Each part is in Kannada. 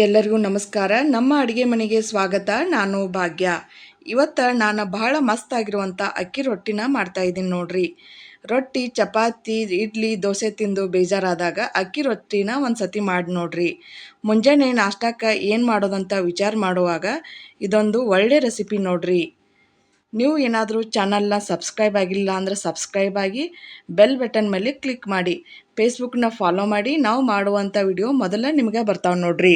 ಎಲ್ಲರಿಗೂ ನಮಸ್ಕಾರ. ನಮ್ಮ ಅಡುಗೆ ಮನೆಗೆ ಸ್ವಾಗತ. ನಾನು ಭಾಗ್ಯ. ಇವತ್ತು ನಾನು ಬಹಳ ಮಸ್ತಾಗಿರುವಂಥ ಅಕ್ಕಿ ರೊಟ್ಟಿನ ಮಾಡ್ತಾಯಿದ್ದೀನಿ ನೋಡ್ರಿ. ರೊಟ್ಟಿ, ಚಪಾತಿ, ಇಡ್ಲಿ, ದೋಸೆ ತಿಂದು ಬೇಜಾರಾದಾಗ ಅಕ್ಕಿ ರೊಟ್ಟಿನ ಒಂದು ಸತಿ ಮಾಡಿ ನೋಡ್ರಿ. ಮುಂಜಾನೆ ನಾಷ್ಟಕ್ಕೆ ಏನು ಮಾಡೋದಂತ ವಿಚಾರ ಮಾಡುವಾಗ ಇದೊಂದು ಒಳ್ಳೆ ರೆಸಿಪಿ ನೋಡ್ರಿ. ನೀವು ಏನಾದರೂ ಚಾನಲ್ನ ಸಬ್ಸ್ಕ್ರೈಬ್ ಆಗಿಲ್ಲ ಅಂದರೆ ಸಬ್ಸ್ಕ್ರೈಬ್ ಆಗಿ ಬೆಲ್ ಬಟನ್ ಮೇಲೆ ಕ್ಲಿಕ್ ಮಾಡಿ. ಫೇಸ್ಬುಕ್ನ ಫಾಲೋ ಮಾಡಿ. ನಾವು ಮಾಡುವಂಥ ವಿಡಿಯೋ ಮೊದಲ ನಿಮಗೆ ಬರ್ತಾವೆ ನೋಡ್ರಿ.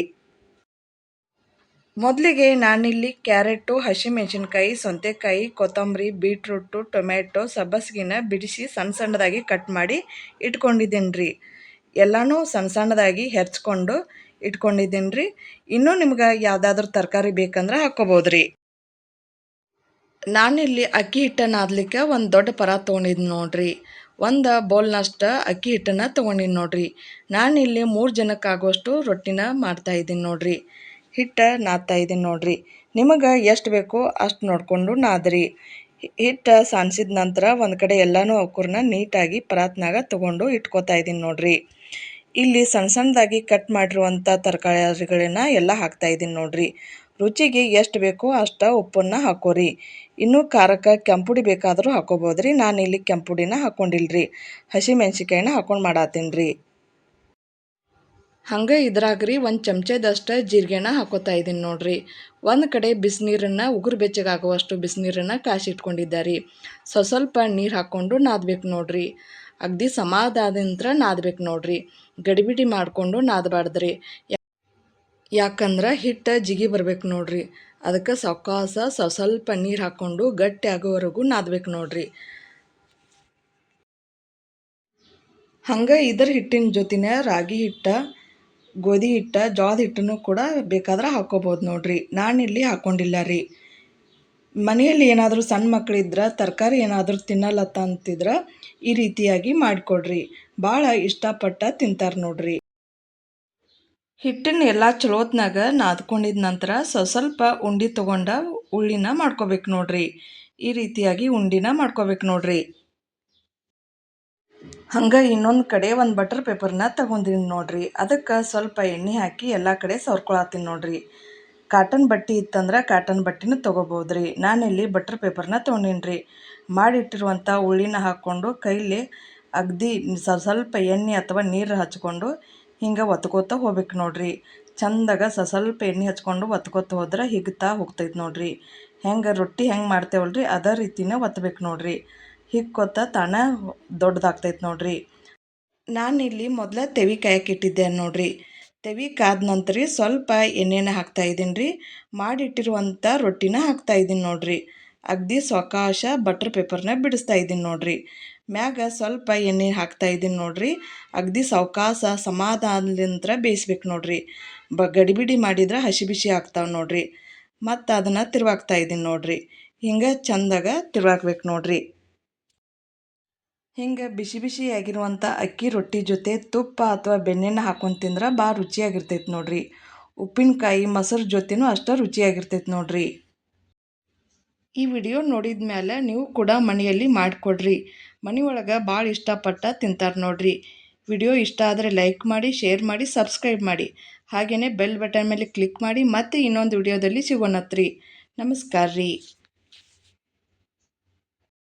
ಮೊದಲಿಗೆ ನಾನಿಲ್ಲಿ ಕ್ಯಾರೆಟು, ಹಸಿಮೆಣಸಿನ್ಕಾಯಿ, ಸೌತೆಕಾಯಿ, ಕೊತ್ತಂಬರಿ, ಬೀಟ್ರೂಟು, ಟೊಮೆಟೊ, ಸಬ್ಬಸಿಗೆನ ಬಿಡಿಸಿ ಸಣ್ಣ ಸಣ್ಣದಾಗಿ ಕಟ್ ಮಾಡಿ ಇಟ್ಕೊಂಡಿದ್ದೀನಿ ರೀ. ಎಲ್ಲನೂ ಸಣ್ಣ ಸಣ್ಣದಾಗಿ ಹೆಚ್ಕೊಂಡು ಇಟ್ಕೊಂಡಿದ್ದೀನಿ ರೀ. ಇನ್ನೂ ನಿಮ್ಗೆ ಯಾವುದಾದ್ರೂ ತರಕಾರಿ ಬೇಕಂದ್ರೆ ಹಾಕ್ಕೋಬೋದು ರೀ. ನಾನಿಲ್ಲಿ ಅಕ್ಕಿ ಹಿಟ್ಟನ್ನು ನಾದಲಿಕ್ಕೆ ಒಂದು ದೊಡ್ಡ ಪರ ತೊಗೊಂಡಿದ್ದು ನೋಡ್ರಿ. ಒಂದು ಬೌಲ್ನಷ್ಟು ಅಕ್ಕಿ ಹಿಟ್ಟನ್ನು ತೊಗೊಂಡಿನಿ ನೋಡ್ರಿ. ನಾನಿಲ್ಲಿ 3 ಜನಕ್ಕಾಗುವಷ್ಟು ರೊಟ್ಟಿನ ಮಾಡ್ತಾಯಿದ್ದೀನಿ ನೋಡ್ರಿ. ಹಿಟ್ಟು ನಾದ್ತಾಯಿದ್ದೀನಿ ನೋಡ್ರಿ. ನಿಮಗೆ ಎಷ್ಟು ಬೇಕೋ ಅಷ್ಟು ನೋಡಿಕೊಂಡು ನಾದ್ರಿ. ಹಿಟ್ಟು ಸಾನ್ಸಿದ ನಂತರ ಒಂದು ಕಡೆ ಎಲ್ಲನೂ ಅವಕೂರನ್ನ ನೀಟಾಗಿ ಪರಾತ್ನಾಗ ತೊಗೊಂಡು ಇಟ್ಕೋತಾ ಇದ್ದೀನಿ ನೋಡ್ರಿ. ಇಲ್ಲಿ ಸಣ್ಣ ಸಣ್ಣದಾಗಿ ಕಟ್ ಮಾಡಿರುವಂಥ ತರಕಾರಿಗಳನ್ನ ಎಲ್ಲ ಹಾಕ್ತಾಯಿದ್ದೀನಿ ನೋಡ್ರಿ. ರುಚಿಗೆ ಎಷ್ಟು ಬೇಕೋ ಅಷ್ಟು ಉಪ್ಪನ್ನು ಹಾಕೋರಿ. ಇನ್ನೂ ಖಾರಕ್ಕೆ ಕೆಂಪುಡಿ ಬೇಕಾದರೂ ಹಾಕೋಬೋದ್ರಿ. ನಾನಿಲ್ಲಿ ಕೆಂಪುಡಿನ ಹಾಕ್ಕೊಂಡಿಲ್ರಿ. ಹಸಿಮೆಣ್ಸಿಕಾಯಿನ ಹಾಕೊಂಡು ಮಾಡತ್ತೀನಿ ರೀ. ಹಂಗೆ ಇದ್ರಾಗ್ರಿ ಒಂದು ಚಮಚದಷ್ಟು ಜೀರಿಗೆನ ಹಾಕೋತಾ ಇದ್ದೀನಿ ನೋಡ್ರಿ. ಒಂದು ಕಡೆ ಬಿಸಿನೀರನ್ನು ಉಗುರು ಬೆಚ್ಚಗಾಗುವಷ್ಟು ಬಿಸಿನೀರನ್ನು ಕಾಸಿ ಇಟ್ಕೊಂಡಿದ್ದಾರೆ. ಸ್ವಲ್ಪ ನೀರು ಹಾಕ್ಕೊಂಡು ನಾದಬೇಕು ನೋಡ್ರಿ. ಅಗದಿ ಸಮಾಧಾನದಿಂದ ನಾದಬೇಕು ನೋಡ್ರಿ. ಗಡಿಬಿಡಿ ಮಾಡಿಕೊಂಡು ನಾದಬಾರ್ದ್ರಿ. ಯಾಕಂದ್ರೆ ಹಿಟ್ಟು ಜಿಗಿ ಬರ್ಬೇಕು ನೋಡ್ರಿ. ಅದಕ್ಕೆ ಸಾವಕಾಶ ಸ್ವಲ್ಪ ನೀರು ಹಾಕ್ಕೊಂಡು ಗಟ್ಟಿ ಆಗೋವರೆಗೂ ನಾದಬೇಕು ನೋಡ್ರಿ. ಹಂಗೆ ಇದರ ಹಿಟ್ಟಿನ ಜೊತೆನೇ ರಾಗಿ ಹಿಟ್ಟು, ಗೋಧಿ ಹಿಟ್ಟು, ಜೋಳದ ಹಿಟ್ಟನ್ನು ಕೂಡ ಬೇಕಾದ್ರೆ ಹಾಕ್ಕೋಬೋದು ನೋಡ್ರಿ. ನಾನಿಲ್ಲಿ ಹಾಕ್ಕೊಂಡಿಲ್ಲ ರೀ. ಮನೆಯಲ್ಲಿ ಏನಾದರೂ ಸಣ್ಣ ಮಕ್ಕಳಿದ್ರೆ ತರಕಾರಿ ಏನಾದರೂ ತಿನ್ನಲ್ಲತ್ತ ಅಂತಿದ್ರೆ ಈ ರೀತಿಯಾಗಿ ಮಾಡಿಕೊಡ್ರಿ. ಭಾಳ ಇಷ್ಟಪಟ್ಟು ತಿಂತಾರೆ ನೋಡ್ರಿ. ಹಿಟ್ಟನ್ನು ಎಲ್ಲ ಚಲೋತ್ನಾಗ ನಾದ್ಕೊಂಡಿದ ನಂತರ ಸ್ವಲ್ಪ ಉಂಡೆ ತೊಗೊಂಡು ಉಳ್ಳಿನ ಮಾಡ್ಕೋಬೇಕು ನೋಡ್ರಿ. ಈ ರೀತಿಯಾಗಿ ಉಂಡಿನ ಮಾಡ್ಕೋಬೇಕು ನೋಡ್ರಿ. ಹಂಗೆ ಇನ್ನೊಂದು ಕಡೆ ಒಂದು ಬಟರ್ ಪೇಪರ್ನ ತಗೊಂಡಿನಿ ನೋಡ್ರಿ. ಅದಕ್ಕೆ ಸ್ವಲ್ಪ ಎಣ್ಣೆ ಹಾಕಿ ಎಲ್ಲ ಕಡೆ ಸವರ್ಕೊಳತ್ತೀನಿ ನೋಡ್ರಿ. ಕಾಟನ್ ಬಟ್ಟೆ ಇತ್ತಂದ್ರೆ ಕಾಟನ್ ಬಟ್ಟೆನೂ ತೊಗೋಬೋದ್ರಿ. ನಾನಿಲ್ಲಿ ಬಟರ್ ಪೇಪರ್ನ ತೊಗೊಂಡಿನಿ ರೀ. ಮಾಡಿಟ್ಟಿರುವಂಥ ಉಳ್ಳಿನ ಹಾಕ್ಕೊಂಡು ಕೈಲಿ ಅಗದಿ ಸ್ವಲ್ಪ ಎಣ್ಣೆ ಅಥವಾ ನೀರು ಹಚ್ಕೊಂಡು ಹಿಂಗೆ ಒತ್ಕೋತ ಹೋಗ್ಬೇಕು ನೋಡ್ರಿ. ಚಂದಾಗ ಸ್ವಲ್ಪ ಎಣ್ಣೆ ಹಚ್ಕೊಂಡು ಒತ್ಕೋತ ಹೋದ್ರೆ ಹಿಗ್ತಾ ಹೋಗ್ತೈತೆ ನೋಡ್ರಿ. ಹೆಂಗೆ ರೊಟ್ಟಿ ಹೆಂಗೆ ಮಾಡ್ತೇವಲ್ರಿ ಅದೇ ರೀತಿನೇ ಒತ್ತಬೇಕು ನೋಡ್ರಿ. ಹಿಕ್ಕೊತ್ತ ತಾನ ದೊಡ್ಡದಾಗ್ತೈತೆ ನೋಡ್ರಿ. ನಾನಿಲ್ಲಿ ಮೊದಲ ತೆವಿ ಕಾಯಕ್ಕೆ ಇಟ್ಟಿದ್ದೆ ನೋಡ್ರಿ. ತೆವಿ ಕಾದ ನಂತರ ಸ್ವಲ್ಪ ಎಣ್ಣೆನ ಹಾಕ್ತಾಯಿದ್ದೀನಿ ರೀ. ಮಾಡಿಟ್ಟಿರುವಂಥ ರೊಟ್ಟಿನ ಹಾಕ್ತಾಯಿದ್ದೀನಿ ನೋಡ್ರಿ. ಅಗದಿ ಸಾವಕಾಶ ಬಟರ್ ಪೇಪರ್ನ ಬಿಡಿಸ್ತಾ ಇದ್ದೀನಿ ನೋಡ್ರಿ. ಮ್ಯಾಗ ಸ್ವಲ್ಪ ಎಣ್ಣೆ ಹಾಕ್ತಾಯಿದ್ದೀನಿ ನೋಡ್ರಿ. ಅಗದಿ ಸಾವಕಾಶ ಸಮಾಧಾನದಿಂದ ಬೇಯಿಸ್ಬೇಕು ನೋಡ್ರಿ. ಗಡಿಬಿಡಿ ಮಾಡಿದ್ರೆ ಹಸಿ ಬಿಸಿ ಆಗ್ತಾವೆ ನೋಡ್ರಿ. ಮತ್ತು ಅದನ್ನು ತಿರುವಾಕ್ತಾ ಇದ್ದೀನಿ ನೋಡ್ರಿ. ಹಿಂಗೆ ಚಂದಾಗ ತಿರುವಾಕ್ಬೇಕು ನೋಡ್ರಿ. ಹಿಂಗೆ ಬಿಸಿ ಬಿಸಿಯಾಗಿರುವಂಥ ಅಕ್ಕಿ ರೊಟ್ಟಿ ಜೊತೆ ತುಪ್ಪ ಅಥವಾ ಬೆಣ್ಣೆನ ಹಾಕ್ಕೊಂಡು ತಿಂದ್ರೆ ಭಾಳ ರುಚಿಯಾಗಿರ್ತೈತೆ ನೋಡ್ರಿ. ಉಪ್ಪಿನಕಾಯಿ ಮೊಸರು ಜೊತೆನೂ ಅಷ್ಟೇ ರುಚಿಯಾಗಿರ್ತೈತೆ ನೋಡ್ರಿ. ಈ ವಿಡಿಯೋ ನೋಡಿದ ಮೇಲೆ ನೀವು ಕೂಡ ಮನೆಯಲ್ಲಿ ಮಾಡಿಕೊಡ್ರಿ. ಮನೆಯೊಳಗೆ ಭಾಳ ಇಷ್ಟಪಟ್ಟು ತಿಂತಾರೆ ನೋಡ್ರಿ. ವಿಡಿಯೋ ಇಷ್ಟ ಆದರೆ ಲೈಕ್ ಮಾಡಿ, ಶೇರ್ ಮಾಡಿ, ಸಬ್ಸ್ಕ್ರೈಬ್ ಮಾಡಿ. ಹಾಗೆಯೇ ಬೆಲ್ ಬಟನ್ ಮೇಲೆ ಕ್ಲಿಕ್ ಮಾಡಿ. ಮತ್ತೆ ಇನ್ನೊಂದು ವಿಡಿಯೋದಲ್ಲಿ ಸಿಗೋಣತ್ರಿ. ನಮಸ್ಕಾರ ರೀ.